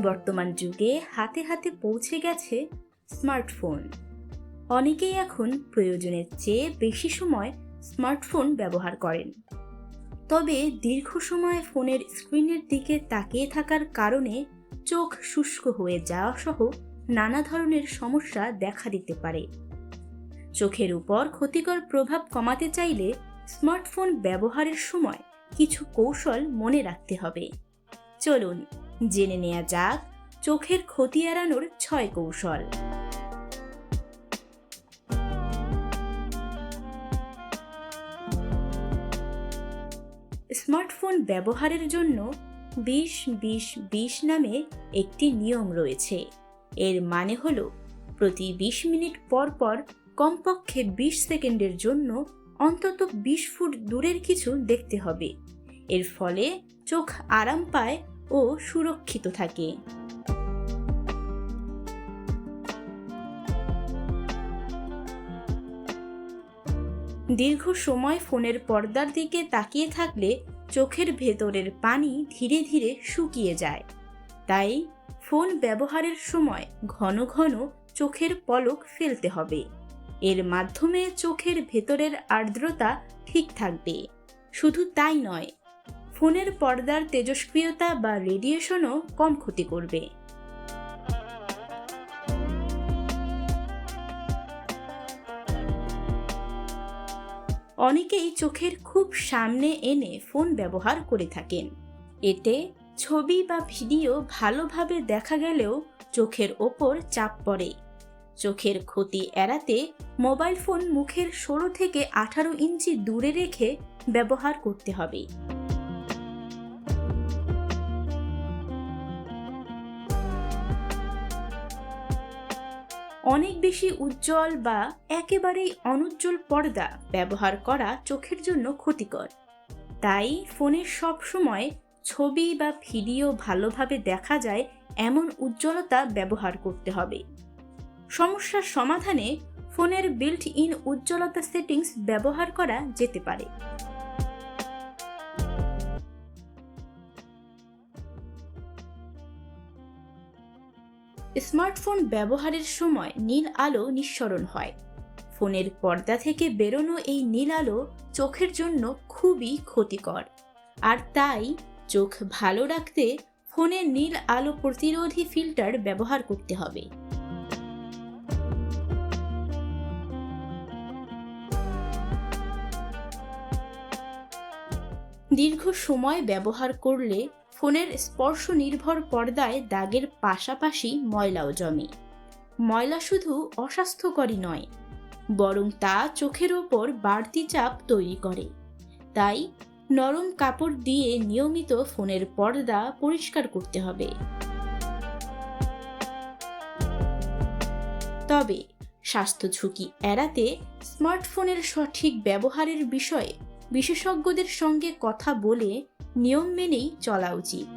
বর্তমান যুগে হাতে হাতে পৌঁছে গেছে স্মার্টফোন। অনেকেই এখন প্রয়োজনের চেয়ে বেশি সময় স্মার্টফোন ব্যবহার করেন। তবে দীর্ঘ সময় ফোনের স্ক্রিনের দিকে তাকিয়ে থাকার কারণে চোখ শুষ্ক হয়ে যাওয়া সহ নানা ধরনের সমস্যা দেখা দিতে পারে। চোখের উপর ক্ষতিকর প্রভাব কমাতে চাইলে স্মার্টফোন ব্যবহারের সময় কিছু কৌশল মনে রাখতে হবে। চলুন জেনে নেওয়া যাক চোখের ক্ষতি এড়ানোর 6 কৌশল। স্মার্টফোন ব্যবহারের জন্য 20-20-20 নামে একটি নিয়ম রয়েছে। এর মানে হলো প্রতি 20 মিনিট পর পর কমপক্ষে 20 সেকেন্ডের জন্য অন্তত 20 ফুট দূরের কিছু দেখতে হবে। এর ফলে চোখ আরাম পায় ও সুরক্ষিত থাকে। দীর্ঘ সময় ফোনের পর্দার দিকে তাকিয়ে থাকলে চোখের ভেতরের পানি ধীরে ধীরে শুকিয়ে যায়। তাই ফোন ব্যবহারের সময় ঘন ঘন চোখের পলক ফেলতে হবে। এর মাধ্যমে চোখের ভেতরের আর্দ্রতা ঠিক থাকবে। শুধু তাই নয়, ফোনের পর্দার তেজস্ক্রিয়তা বা রেডিয়েশনও কম ক্ষতি করবে। অনেকেই চোখের খুব সামনে এনে ফোন ব্যবহার করে থাকেন। এতে ছবি বা ভিডিও ভালোভাবে দেখা গেলেও চোখের ওপর চাপ পড়ে। চোখের ক্ষতি এড়াতে মোবাইল ফোন মুখের 16 থেকে 18 ইঞ্চি দূরে রেখে ব্যবহার করতে হবে। অনেক বেশি উজ্জ্বল বা একেবারেই অনুজ্জ্বল পর্দা ব্যবহার করা চোখের জন্য ক্ষতিকর। তাই ফোনে সব সময় ছবি বা ভিডিও ভালোভাবে দেখা যায় এমন উজ্জ্বলতা ব্যবহার করতে হবে। সমস্যার সমাধানে ফোনের বিল্ট ইন উজ্জ্বলতা সেটিংস ব্যবহার করা যেতে পারে। স্মার্টফোন ব্যবহারের সময় নীল আলো নিঃসরণ হয়। ফোনের পর্দা থেকে বেরোনো এই নীল আলো চোখের জন্য খুবই ক্ষতিকর। আর তাই চোখ ভালো রাখতে ফোনে নীল আলো প্রতিরোধী ফিল্টার ব্যবহার করতে হবে। দীর্ঘ সময় ব্যবহার করলে ফোনের স্পর্শ নির্ভর পর্দায় দাগের পাশাপাশি ময়লাও জমে। ময়লা শুধু অস্বাস্থ্যকরই নয়, বরং তা চোখের ওপর বাড়তি চাপ তৈরি করে। তাই নরম কাপড় দিয়ে নিয়মিত ফোনের পর্দা পরিষ্কার করতে হবে। তবে স্বাস্থ্য ঝুঁকি এড়াতে স্মার্টফোনের সঠিক ব্যবহারের বিষয়ে বিশেষজ্ঞদের সঙ্গে কথা বলে নিয়ম মেনেই চলা উচিত।